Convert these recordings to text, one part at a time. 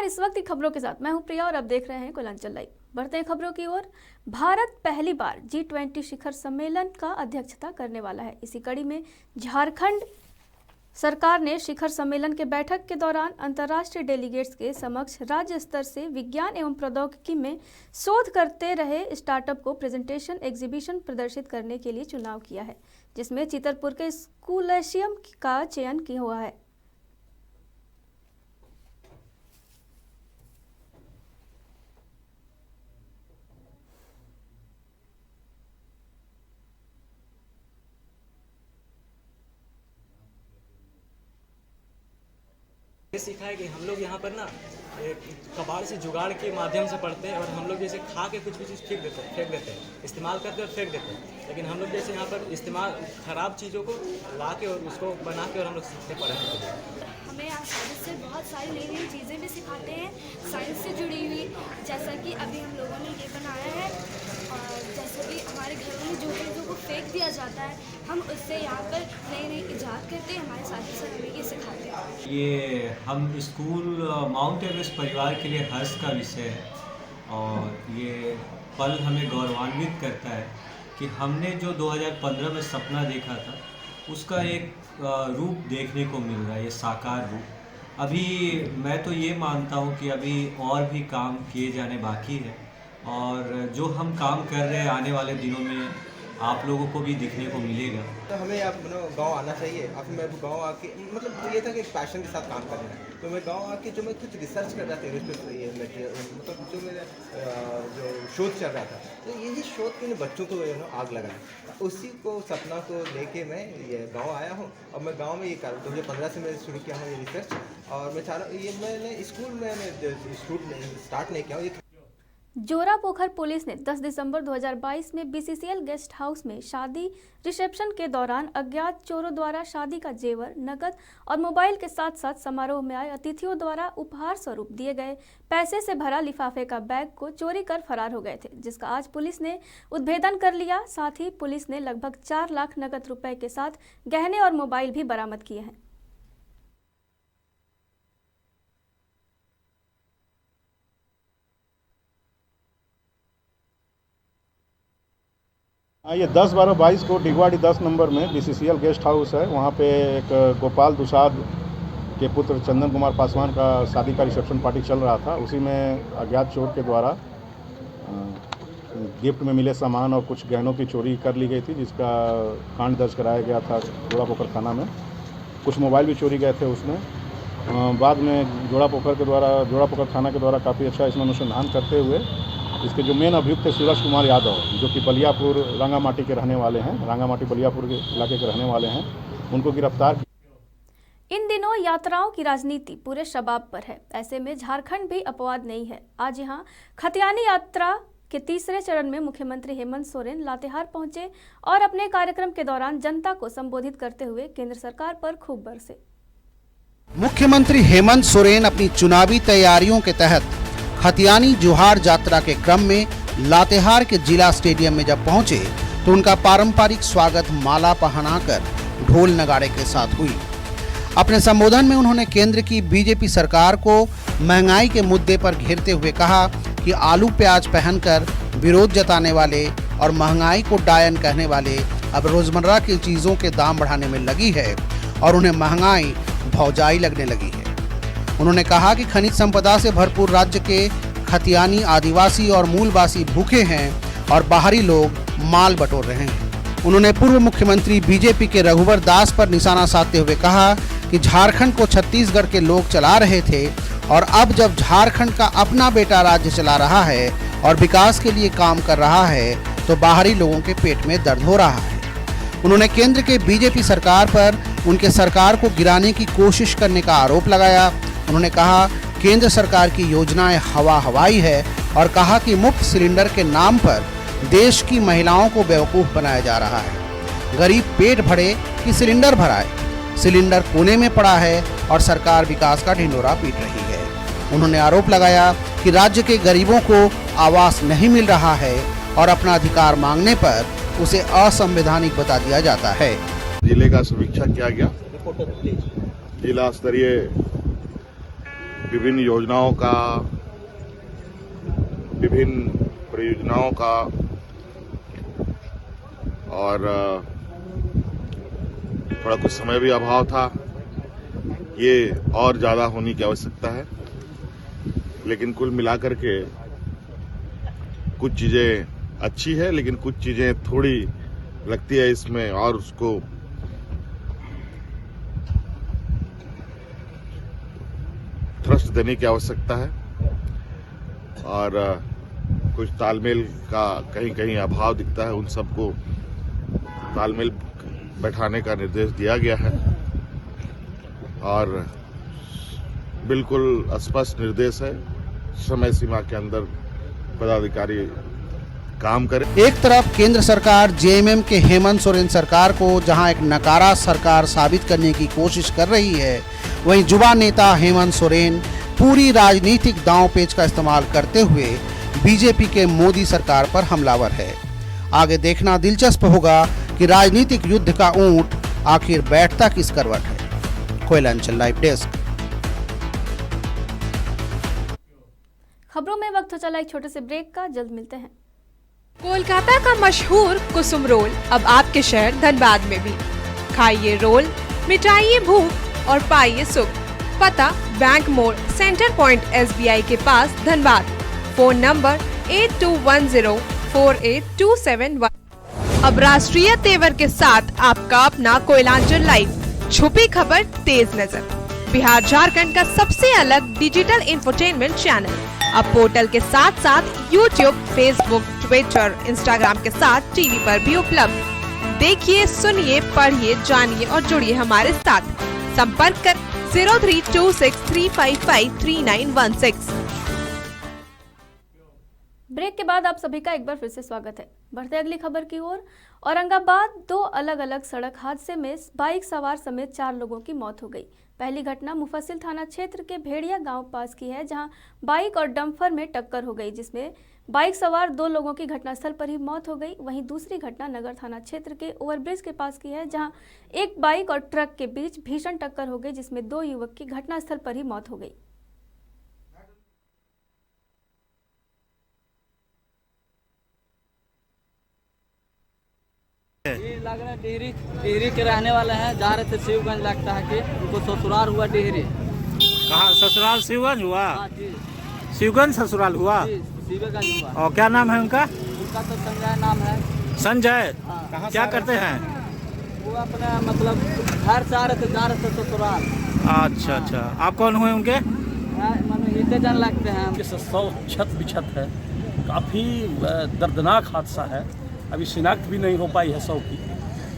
नमस्कार, इस वक्त की खबरों के साथ मैं हूं प्रिया और अब देख रहे हैं कोलांचल लाइव। बढ़ते हैं खबरों की ओर। भारत पहली बार G20 शिखर सम्मेलन का अध्यक्षता करने वाला है। इसी कड़ी में झारखंड सरकार ने शिखर सम्मेलन के बैठक के दौरान अंतर्राष्ट्रीय डेलीगेट्स के समक्ष राज्य स्तर से विज्ञान एवं प्रौद्योगिकी में शोध करते रहे स्टार्टअप को प्रेजेंटेशन एग्जीबिशन प्रदर्शित करने के लिए चुनाव किया है, जिसमें चितरपुर के स्कूलशियम का चयन किया हुआ है। ये सीखा है कि हम लोग यहाँ पर ना कबाड़ से जुगाड़ के माध्यम से पढ़ते हैं और हम लोग जैसे खा के कुछ भी चीज़ फेंक देते हैं, इस्तेमाल करते हैं और फेंक देते हैं। लेकिन हम लोग जैसे यहाँ पर इस्तेमाल खराब चीज़ों को ला के और उसको बना के और हम लोग सीखते पढ़ने के लिए। हमें साइंस से बहुत सारी नई नई चीज़ें भी सिखाते हैं, साइंस से जुड़ी हुई, जैसा कि अभी हम लोगों ने ये बनाया है। और जैसे कि हमारे घरों में जो चीज़ों को फेंक दिया जाता है, हम उससे यहाँ पर नई नई इजाद करते हैं। हमारे साथी सर हमें ये सिखाते हैं। ये हम स्कूल माउंट एवरेस्ट परिवार के लिए हर्ष का विषय है और ये पल हमें गौरवान्वित करता है कि हमने जो 2015 में सपना देखा था उसका एक रूप देखने को मिल रहा है, ये साकार रूप। अभी मैं तो ये मानता हूँ कि अभी और भी काम किए जाने बाकी है और जो हम काम कर रहे हैं आने वाले दिनों में आप लोगों को भी दिखने को मिलेगा। तो हमें आप गांव आना चाहिए। अब मैं गांव आके मतलब ये था कि पैशन के साथ काम करना है, तो मैं गांव आके जो मैं कुछ रिसर्च कर रहा था मतलब जो मेरा जो शोध चल रहा था, तो यही शोध के लिए बच्चों को आग लगाया, उसी को सपना को लेके मैं ये गांव आया हूं। और मैं गांव में ये 2015 से मैं शुरू किया हूँ ये रिसर्च। और मैं चाह रहा हूँ ये मैंने स्कूल में स्टार्ट नहीं किया हूँ। जोरापोखर पुलिस ने 10 दिसंबर 2022 में BCCL गेस्ट हाउस में शादी रिसेप्शन के दौरान अज्ञात चोरों द्वारा शादी का जेवर, नकद और मोबाइल के साथ साथ समारोह में आए अतिथियों द्वारा उपहार स्वरूप दिए गए पैसे से भरा लिफाफे का बैग को चोरी कर फरार हो गए थे, जिसका आज पुलिस ने उद्भेदन कर लिया। साथ ही पुलिस ने लगभग 4 लाख नकद रुपए के साथ गहने और मोबाइल भी बरामद किए हैं। ये 10/12/22 को डिगवाड़ी 10 नंबर में BCCL गेस्ट हाउस है, वहाँ पे एक गोपाल दुसाद के पुत्र चंदन कुमार पासवान का शादी का रिसेप्शन पार्टी चल रहा था। उसी में अज्ञात चोर के द्वारा गिफ्ट में मिले सामान और कुछ गहनों की चोरी कर ली गई थी, जिसका कांड दर्ज कराया गया था जोरापोखर थाना में। कुछ मोबाइल भी चोरी गए थे उसमें। बाद में जोरापोखर थाना के द्वारा काफ़ी अच्छा इसमें अनुसंधान करते हुए इसके जो मेन अभियुक्त थे सूरज कुमार यादव, जो कि बलियापुर रंगामाटी के रहने वाले हैं, रंगामाटी बलियापुर के इलाके के रहने वाले हैं, उनको गिरफ्तार किया। इन दिनों यात्राओं की राजनीति पूरे शबाब पर है, ऐसे में झारखंड भी अपवाद नहीं है। आज यहां खतियानी यात्रा के तीसरे चरण में मुख्यमंत्री हेमंत सोरेन लातेहार पहुंचे और अपने कार्यक्रम के दौरान जनता को संबोधित करते हुए केंद्र सरकार पर खूब बरसे। मुख्यमंत्री हेमंत सोरेन अपनी चुनावी तैयारियों के तहत खतियानी जोहार यात्रा के क्रम में लातेहार के जिला स्टेडियम में जब पहुंचे तो उनका पारंपरिक स्वागत माला पहनाकर ढोल नगाड़े के साथ हुई। अपने संबोधन में उन्होंने केंद्र की बीजेपी सरकार को महंगाई के मुद्दे पर घेरते हुए कहा कि आलू प्याज पहनकर विरोध जताने वाले और महंगाई को डायन कहने वाले अब रोजमर्रा की चीजों के दाम बढ़ाने में लगी है और उन्हें महंगाई भौजाई लगने लगी है। उन्होंने कहा कि खनिज संपदा से भरपूर राज्य के खतियानी आदिवासी और मूलवासी भूखे हैं और बाहरी लोग माल बटोर रहे हैं। उन्होंने पूर्व मुख्यमंत्री बीजेपी के रघुवर दास पर निशाना साधते हुए कहा कि झारखंड को छत्तीसगढ़ के लोग चला रहे थे और अब जब झारखंड का अपना बेटा राज्य चला रहा है और विकास के लिए काम कर रहा है तो बाहरी लोगों के पेट में दर्द हो रहा है। उन्होंने केंद्र के बीजेपी सरकार पर उनके सरकार को गिराने की कोशिश करने का आरोप लगाया। उन्होंने कहा केंद्र सरकार की योजनाएं हवाई है और कहा कि मुफ्त सिलेंडर के नाम पर देश की महिलाओं को बेवकूफ़ बनाया जा रहा है। गरीब पेट भरे कि सिलेंडर भराए, सिलेंडर कोने में पड़ा है और सरकार विकास का ढिंढोरा पीट रही है। उन्होंने आरोप लगाया कि राज्य के गरीबों को आवास नहीं मिल रहा है और अपना अधिकार मांगने पर उसे असंवैधानिक बता दिया जाता है। जिले का समीक्षा किया गया, जिला स्तरीय विभिन्न योजनाओं का, विभिन्न परियोजनाओं का और थोड़ा कुछ समय भी अभाव था। ये और ज़्यादा होने की आवश्यकता है, लेकिन कुल मिलाकर के कुछ चीज़ें अच्छी है, लेकिन कुछ चीज़ें थोड़ी लगती है इसमें और उसको थ्रस्ट देने की आवश्यकता है। और कुछ तालमेल का कहीं कहीं अभाव दिखता है, उन सबको तालमेल बैठाने का निर्देश दिया गया है और बिल्कुल स्पष्ट निर्देश है, समय सीमा के अंदर पदाधिकारी काम करें। एक तरफ केंद्र सरकार जेएमएम के हेमंत सोरेन सरकार को जहां एक नकारा सरकार साबित करने की कोशिश कर रही है, वहीं युवा नेता हेमंत सोरेन पूरी राजनीतिक दांवपेच का इस्तेमाल करते हुए बीजेपी के मोदी सरकार पर हमलावर है। आगे देखना दिलचस्प होगा कि राजनीतिक युद्ध का ऊंट आखिर बैठता किस करवट है। Koylanchal live desk. खबरों में वक्त हो चला एक छोटे से ब्रेक का, जल्द मिलते हैं। कोलकाता का मशहूर कुसुम रोल अब आपके शहर धनबाद में भी। खाइए रोल, मिटाइए भूख और पाइए सुख। पता बैंक मोड़, सेंटर पॉइंट SBI के पास, धनबाद। फोन नंबर 82104827 अब राष्ट्रीय तेवर के साथ आपका अपना कोयलांचल लाइव। छुपी खबर, तेज नजर। बिहार झारखंड का सबसे अलग डिजिटल इंफोटेनमेंट चैनल अब पोर्टल के साथ साथ YouTube, Facebook, Twitter, Instagram के साथ टीवी पर भी उपलब्ध। देखिए, सुनिए, पढ़िए, जानिए और जुड़िए हमारे साथ। संपर्क कर 032635533916। ब्रेक के बाद आप सभी का एक बार फिर से स्वागत है। बढ़ते अगली खबर की ओर। औरंगाबाद, 2 अलग अलग सड़क हादसे में बाइक सवार समेत 4 लोगों की मौत हो गई। पहली घटना मुफस्सिल थाना क्षेत्र के भेड़िया गांव पास की है, जहां बाइक और डंपर में टक्कर हो गई, जिसमें बाइक सवार 2 लोगों की घटनास्थल पर ही मौत हो गई। वहीं दूसरी घटना नगर थाना क्षेत्र के ओवरब्रिज के पास की है, जहां एक बाइक और ट्रक के बीच भीषण टक्कर हो गई, जिसमें 2 युवक की घटनास्थल पर ही मौत हो गई। ये लग रहा है टिहरी के रहने वाले हैं, जा रहे थे शिवगंज, लगता है कि उनको ससुराल हुआ टिहरी। कहाँ ससुराल? शिवगंज हुआ? हाँ जी, शिवगंज ससुराल हुआ। शिवगंज हुआ। और क्या नाम है उनका? उनका तो संजय नाम है। संजय? हाँ। क्या करते हैं वो? अपना मतलब घर से जा रहे थे ससुराल। अच्छा अच्छा। आप कौन हुए उनके? हिते जन लगते हैं। 100 छत बिछत है, काफ़ी दर्दनाक हादसा है। अभी शिनाख्त भी नहीं हो पाई है 100 की,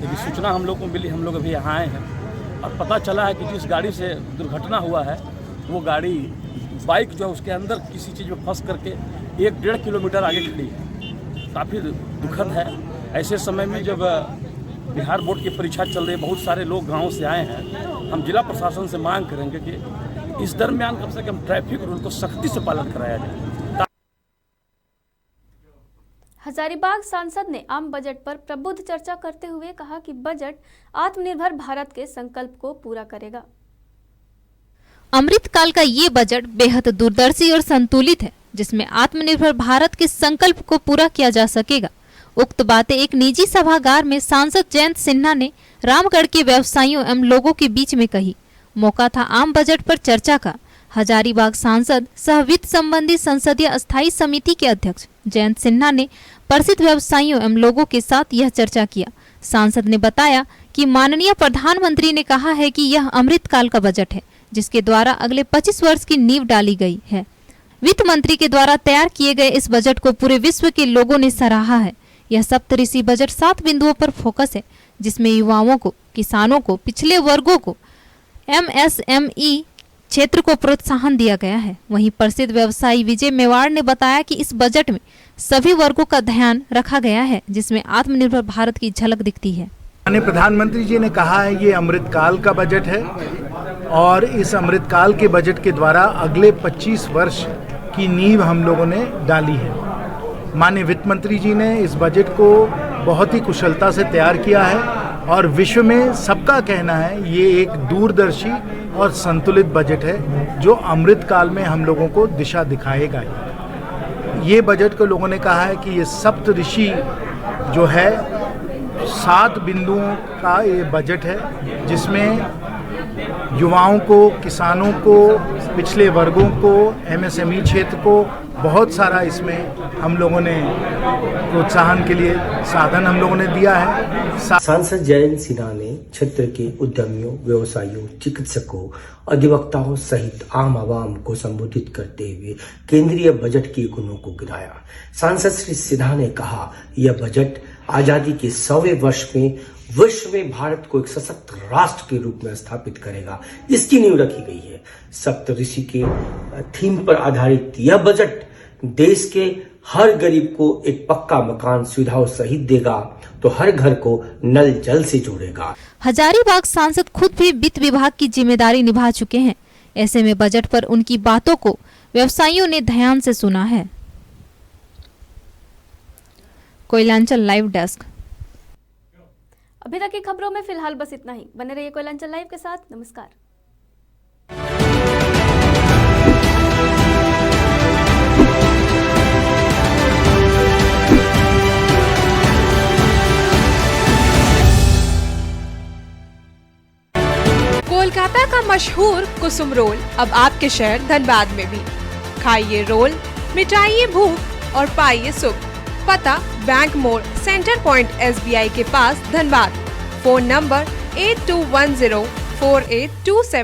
लेकिन सूचना हम लोग को मिली, हम लोग अभी यहाँ आए हैं और पता चला है कि जिस गाड़ी से दुर्घटना हुआ है वो गाड़ी बाइक जो है उसके अंदर किसी चीज़ में फंस करके 1-1.5 किलोमीटर आगे खड़ी है। काफ़ी दुखद है। ऐसे समय में जब बिहार बोर्ड की परीक्षा चल रही है, बहुत सारे लोग गाँव से आए हैं, हम जिला प्रशासन से मांग करेंगे कि इस दरमियान कम से कम ट्रैफिक रूल को सख्ती से पालन कराया जाए। हजारीबाग सांसद ने आम बजट पर प्रबुद्ध चर्चा करते हुए कहा कि बजट आत्मनिर्भर भारत के संकल्प को पूरा करेगा। अमृतकाल का ये बजट बेहद दूरदर्शी और संतुलित है, जिसमें आत्मनिर्भर भारत के संकल्प को पूरा किया जा सकेगा। उक्त बातें एक निजी सभागार में सांसद जयंत सिन्हा ने रामगढ़ के व्यवसायियों एवं लोगों के बीच में कही। मौका था आम बजट पर चर्चा का। हजारीबाग सांसद सह वित्त संबंधी संसदीय अस्थायी समिति के अध्यक्ष जयंत सिन्हा ने प्रसिद्ध व्यवसायियों एवं लोगों के साथ यह चर्चा किया। सांसद ने बताया कि माननीय प्रधानमंत्री ने कहा है कि यह अमृतकाल का बजट है, जिसके द्वारा अगले 25 वर्ष की नींव डाली गई है। वित्त मंत्री के द्वारा तैयार किए गए इस बजट को पूरे विश्व के लोगों ने सराहा है। यह सप्तऋषि बजट 7 बिंदुओं पर फोकस है, जिसमें युवाओं को, किसानों को, पिछले वर्गों को, MSME क्षेत्र को प्रोत्साहन दिया गया है। वहीं प्रसिद्ध व्यवसायी विजय मेवाड़ ने बताया कि इस बजट में सभी वर्गों का ध्यान रखा गया है, जिसमें आत्मनिर्भर भारत की झलक दिखती है। माननीय प्रधानमंत्री जी ने कहा है ये अमृतकाल का बजट है और इस अमृतकाल के बजट के द्वारा अगले 25 वर्ष की नींव हम लोगों ने डाली है। माननीय वित्त मंत्री जी ने इस बजट को बहुत ही कुशलता से तैयार किया है और विश्व में सबका कहना है ये एक दूरदर्शी और संतुलित बजट है जो अमृत काल में हम लोगों को दिशा दिखाएगा ही। ये बजट को लोगों ने कहा है कि ये सप्तऋषि जो है 7 बिंदुओं का ये बजट है जिसमें युवाओं को, किसानों को, पिछले वर्गों को, एमएसएमई क्षेत्र को बहुत सारा इसमें हम लोगों ने प्रोत्साहन के लिए साधन हम लोगों ने दिया है। सांसद जयंत सिन्हा ने क्षेत्र के उद्यमियों, व्यवसायियों, चिकित्सकों, अधिवक्ताओं सहित आम आवाम को संबोधित करते हुए केंद्रीय बजट के गुणों को गिनाया। सांसद श्री सिन्हा ने कहा, यह बजट आजादी के 100वें वर्ष में विश्व में भारत को एक सशक्त राष्ट्र के रूप में स्थापित करेगा, इसकी नींव रखी गई है। सप्तऋषि के थीम पर आधारित यह बजट देश के हर गरीब को एक पक्का मकान सुविधाओं सहित देगा तो हर घर को नल जल से जोड़ेगा। हजारीबाग सांसद खुद भी वित्त विभाग की जिम्मेदारी निभा चुके हैं। ऐसे में बजट पर उनकी बातों को व्यवसायियों ने ध्यान से सुना है। Koylanchal live desk. अभी तक की खबरों में फिलहाल बस इतना ही। बने रहिए कोयलांचल लाइव के साथ। नमस्कार। कोलकाता का मशहूर कुसुम रोल अब आपके शहर धनबाद में भी। खाइए रोल, मिटाइए भूख और पाइए सुख। पता बैंक मोड़, सेंटर पॉइंट SBI के पास, धनबाद। Phone number 82104827।